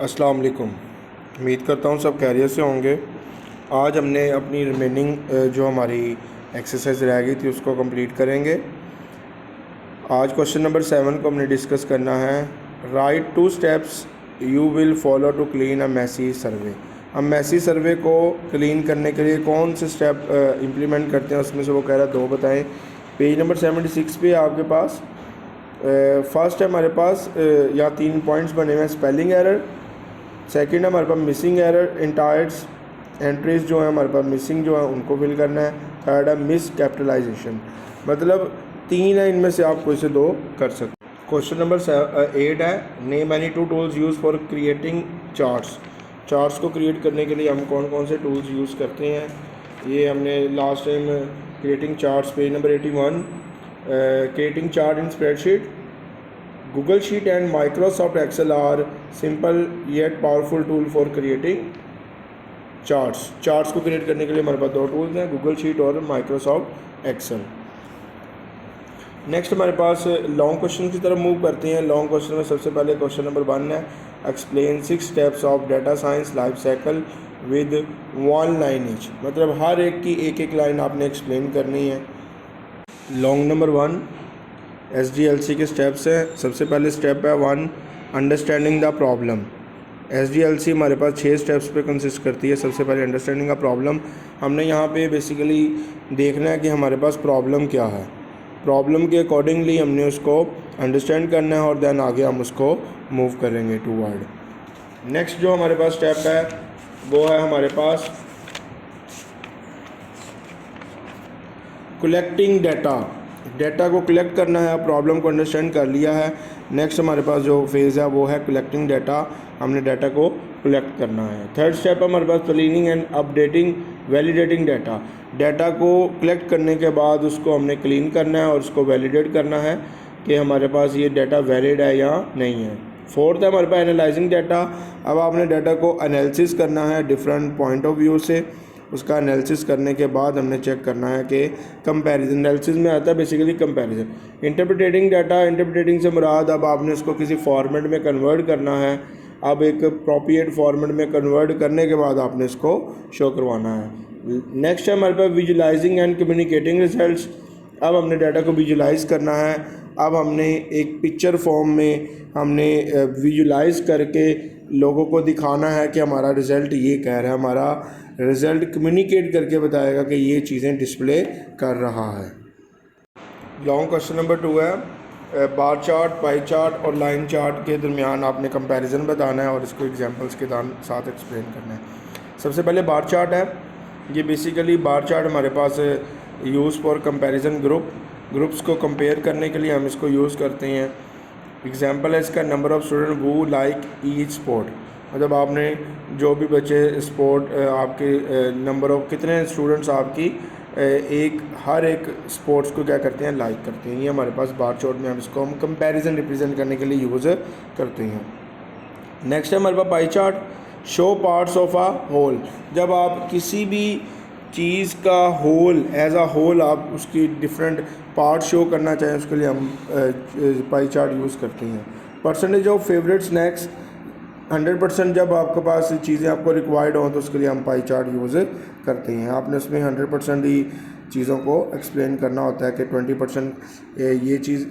अस्सलाम वालेकुम। उम्मीद करता हूँ सब खैरियत से होंगे। आज हमने अपनी रिमेनिंग जो हमारी एक्सरसाइज रह गई थी उसको कंप्लीट करेंगे। आज क्वेश्चन नंबर 7 को हमने डिस्कस करना है। Right 2 steps you will follow to clean a messy survey. हम मैसी सर्वे को क्लीन करने के लिए कौन से स्टेप इम्प्लीमेंट करते हैं, उसमें से वो कह रहा है 2 बताएं। पेज नंबर 76 पे आपके पास फर्स्ट है हमारे पास यहाँ 3 पॉइंट्स बने हुए हैं। स्पेलिंग एरर, सेकंड हमारे पास मिसिंग एरर इंटायर्स एंट्रीज जो है हमारे पास मिसिंग जो है उनको फिल करना है। थर्ड है मिस कैपिटलाइजेशन, मतलब 3 है, इनमें से आप कोई से 2 कर सकते। क्वेश्चन नंबर 8 है। Name any 2 tools use for creating charts. Charts को क्रिएट करने के लिए हम कौन कौन से टूल्स यूज़ करते हैं, ये हमने last time creating charts page number 81 creating chart in spreadsheet, Google sheet and Microsoft Excel are simple yet powerful tool for creating charts. Charts को क्रिएट करने के लिए हमारे पास 2 टूल्स हैं, गूगल शीट और माइक्रोसॉफ्ट एक्सेल। नेक्स्ट हमारे पास लॉन्ग क्वेश्चन की तरफ मूव करते हैं। लॉन्ग क्वेश्चन में सबसे पहले क्वेश्चन नंबर 1 है। Explain 6 steps of data science life cycle with 1 line each, मतलब हर एक की एक लाइन आपने एक्सप्लेन करनी है। लॉन्ग नंबर 1 SDLC के स्टेप्स हैं। सबसे पहले स्टेप है 1 अंडरस्टैंडिंग द प्रॉब्लम। SDLC हमारे पास 6 स्टेप्स पे कंसिस्ट करती है। सबसे पहले अंडरस्टैंडिंग द प्रॉब्लम, हमने यहाँ पे बेसिकली देखना है कि हमारे पास प्रॉब्लम क्या है। प्रॉब्लम के अकॉर्डिंगली हमने उसको अंडरस्टैंड करना है और देन आगे हम उसको मूव करेंगे टूवर्ड। नेक्स्ट जो हमारे पास स्टेप है वो है हमारे पास कलेक्टिंग डाटा। डाटा को कलेक्ट करना है, प्रॉब्लम को अंडरस्टैंड कर लिया है। नेक्स्ट हमारे पास जो फेज़ है वो है कलेक्टिंग डाटा, हमने डाटा को कलेक्ट करना है। थर्ड स्टेप हमारे पास cleaning and updating validating data. Data को कलेक्ट करने के बाद उसको हमने क्लीन करना है और उसको वैलिडेट करना है कि हमारे पास ये डाटा वैलिड है या नहीं है। फोर्थ है हमारे पास एनालाइजिंग डाटा। अब आपने डाटा को एनालिसिस करना है डिफरेंट पॉइंट ऑफ व्यू से। उसका एनालिसिस करने के बाद हमने चेक करना है कि कंपैरिजन, एनालिसिस में आता है basically comparison. Interpreting data, interpreting से मुराद अब आपने उसको किसी फॉर्मेट में कन्वर्ट करना है। अब एक अप्रोप्रिएट फॉर्मेट में कन्वर्ट करने के बाद आपने इसको शो करवाना है। नेक्स्ट है हमारे पास विजुलाइजिंग एंड कम्युनिकेटिंग रिजल्ट्स। अब हमने डाटा को विजुलाइज करना है। अब हमने एक पिक्चर फॉर्म में हमने विजुलाइज करके लोगों को दिखाना है कि हमारा रिज़ल्ट ये कह रहा है, हमारा रिज़ल्ट कम्युनिकेट करके बताएगा कि ये चीज़ें डिस्प्ले कर रहा है। लॉन्ग क्वेश्चन नंबर 2 है। बार चार्ट, पाई चार्ट और लाइन चार्ट के दरमियान आपने कंपैरिजन बताना है और इसको एग्जांपल्स के साथ एक्सप्लेन करना है। सबसे पहले बार चार्ट है। ये बेसिकली बार चार्ट हमारे पास यूज़ फॉर कंपैरिजन ग्रुप्स को कंपेयर करने के लिए हम इसको यूज़ करते हैं। एग्जांपल है इसका number of student who like each sport, मतलब आपने जो भी बच्चे स्पोर्ट आपके नंबर ऑफ कितने स्टूडेंट्स आपकी हर एक स्पोर्ट्स को क्या करते हैं, लाइक करते हैं। ये हमारे पास बार चार्ट में हम इसको हम कंपैरिजन रिप्रेजेंट करने के लिए यूज़ करते हैं। नेक्स्ट है हमारे पास pie chart. Show parts of a whole, जब आप किसी भी चीज़ का होल एज अ होल आप उसकी डिफरेंट पार्ट शो करना चाहें उसके लिए हम पाई चार्ट यूज़ करते हैं। परसेंटेज ऑफ फेवरेट स्नैक्स 100%, जब आपके पास चीज़ें आपको रिक्वायर्ड हों तो उसके लिए हम पाई चार्ट यूज़ करते हैं। आपने उसमें 100% ही चीज़ों को एक्सप्लेन करना होता है कि 20%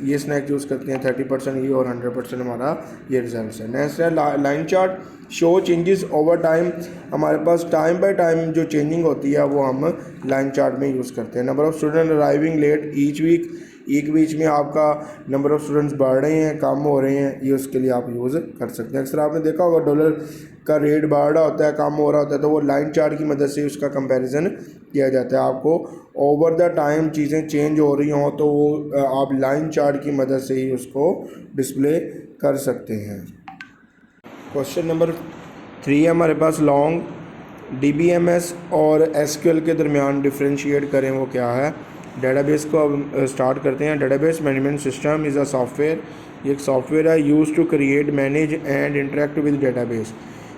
ये स्नैक यूज़ करते हैं, 30% ये और 100% हमारा ये रिजल्ट है। नेक्स्ट है line chart. Show changes over time, हमारे पास टाइम बाय टाइम जो चेंजिंग होती है वो हम लाइन चार्ट में यूज़ करते हैं। Number of student arriving late each week, एक बीच में आपका नंबर ऑफ़ स्टूडेंट्स बढ़ रहे हैं, कम हो रहे हैं, ये उसके लिए आप यूज़ कर सकते हैं। अक्सर आपने देखा होगा डॉलर का रेट बढ़ रहा होता है, कम हो रहा होता है, तो वो लाइन चार्ट की मदद से उसका कंपैरिजन किया जाता है। आपको ओवर द टाइम चीज़ें चेंज हो रही हों तो वो आप लाइन चार्ट की मदद से ही उसको डिस्प्ले कर सकते हैं। क्वेश्चन नंबर 3 है हमारे पास लॉन्ग। DBMS और SQL के दरमियान डिफ्रेंशिएट करें वो क्या है। डेटाबेस को अब स्टार्ट करते हैं। Database management system is a software, ये एक सॉफ्टवेयर है use to create, manage and interact with database.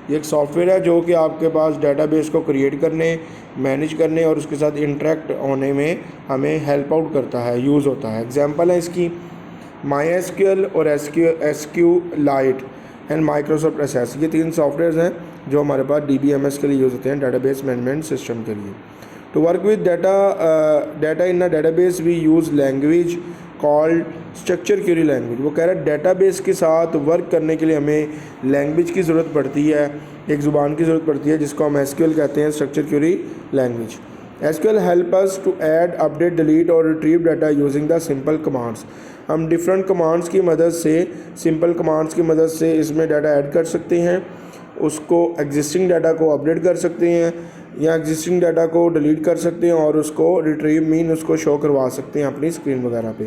ये एक सॉफ्टवेयर है जो कि आपके पास डेटाबेस को क्रिएट करने, मैनेज करने और उसके साथ इंटरेक्ट होने में हमें हेल्प आउट करता है, यूज़ होता है। एग्जांपल है इसकी MySQL और SQLite। And Microsoft SS. ये 3 सॉफ्टवेयर हैं जो हमारे पास DBMS के लिए यूज़ होते हैं, डेटाबेस मैनेजमेंट सिस्टम के लिए। To work with data in a database we use language called structure query language. वो कह रहा है डेटाबेस के साथ वर्क करने के लिए हमें लैंग्वेज की ज़रूरत पड़ती है, एक ज़ुबान की ज़रूरत पड़ती है जिसको हम SQL कहते हैं, structure query language. SQL help us to add, update, delete और retrieve data using the simple commands. हम डिफरेंट कमांड्स की मदद से, सिंपल कमांड्स की मदद से इसमें डाटा ऐड कर सकते हैं, उसको एग्जिस्टिंग डाटा को अपडेट कर सकते हैं या एग्जिस्टिंग डाटा को डिलीट कर सकते हैं और उसको रिट्रीव मीन उसको शो करवा सकते हैं अपनी स्क्रीन वगैरह पे।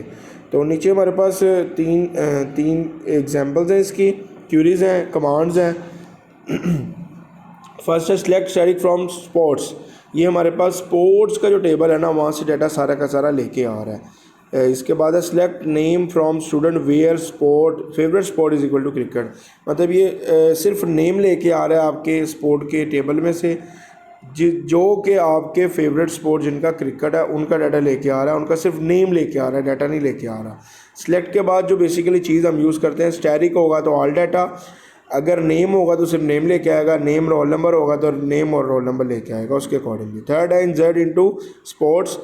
तो नीचे हमारे पास तीन एग्जांपल्स हैं इसकी, क्यूरीज़ हैं, कमांड्स हैं। फर्स्ट है सिलेक्ट स्टैटिक फ्रॉम स्पोर्ट्स। ये हमारे पास स्पोर्ट्स का जो टेबल है ना, वहाँ से डाटा सारा का सारा लेके आ रहा है। इसके बाद है select name from student where sport favourite sport is equal to cricket. मतलब ये सिर्फ नेम लेके आ रहा है आपके स्पोर्ट के टेबल में से, जो कि आपके फेवरेट स्पोर्ट जिनका क्रिकेट है उनका डाटा लेके आ रहा है, उनका सिर्फ नेम लेके आ रहा है, डाटा नहीं लेके आ रहा। सिलेक्ट के बाद जो बेसिकली चीज़ हम यूज़ करते हैं, स्टैटिक होगा तो ऑल डाटा, अगर नेम होगा तो सिर्फ नेम लेके आएगा, नेम रोल नंबर होगा तो नेम और रोल नंबर लेके आएगा उसके अकॉर्डिंगली। थर्ड है इंसर्ट इनटू स्पोर्ट्स।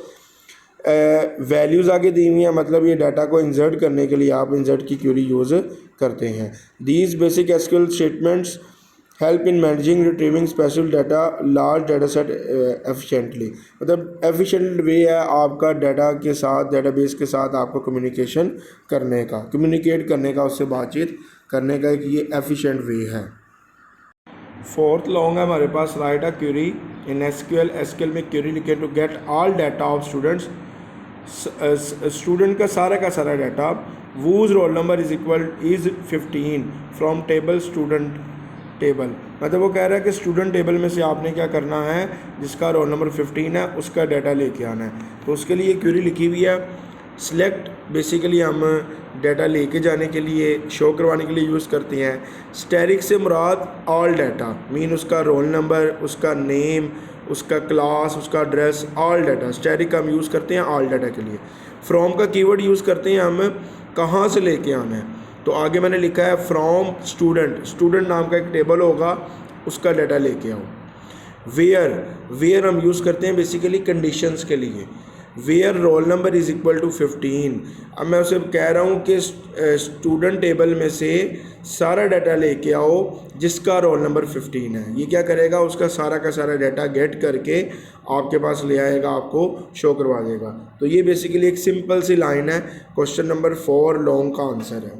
वैल्यूज़ आगे दी हुई है, मतलब ये डाटा को इंसर्ट करने के लिए आप इंसर्ट की क्वेरी यूज़ करते हैं। These basic SQL statements help in managing retrieving special data large data set efficiently. मतलब एफिशिएंट वे है आपका डाटा के साथ, डाटाबेस के साथ आपको कम्युनिकेट करने का, उससे बातचीत करने का एक ये एफिशिएंट वे है। फोर्थ लॉन्ग है हमारे पास, write a query in SQL में क्वेरी लिखे to get all data of students. Student का सारा data whose roll number is 15 from table student table. मतलब वो कह रहा है कि स्टूडेंट टेबल में से आपने क्या करना है, जिसका रोल नंबर 15 है उसका डाटा लेके आना है। तो उसके लिए क्वेरी लिखी हुई है। सिलेक्ट बेसिकली हम डाटा लेके जाने के लिए, शो करवाने के लिए यूज़ करते हैं। स्टैटिक से मुराद ऑल डाटा मीन उसका रोल नंबर, उसका नेम, उसका क्लास, उसका एड्रेस, ऑल डाटा। स्टैटिक हम यूज़ करते हैं ऑल डाटा के लिए। फ्रॉम का कीवर्ड यूज़ करते हैं हम कहाँ से लेके आना है। तो आगे मैंने लिखा है फ्रॉम स्टूडेंट नाम का एक टेबल होगा, उसका डाटा लेके आओ। वेयर हम यूज़ करते हैं बेसिकली कंडीशंस के लिए। Where roll number is equal to 15। अब मैं उसे कह रहा हूँ कि स्टूडेंट टेबल में से सारा डाटा लेके आओ जिसका रोल नंबर 15 है। ये क्या करेगा, उसका सारा का सारा डाटा गेट करके आपके पास ले आएगा, आपको शो करवा देगा। तो ये बेसिकली एक सिंपल सी लाइन है, क्वेश्चन नंबर 4 लॉन्ग का आंसर है।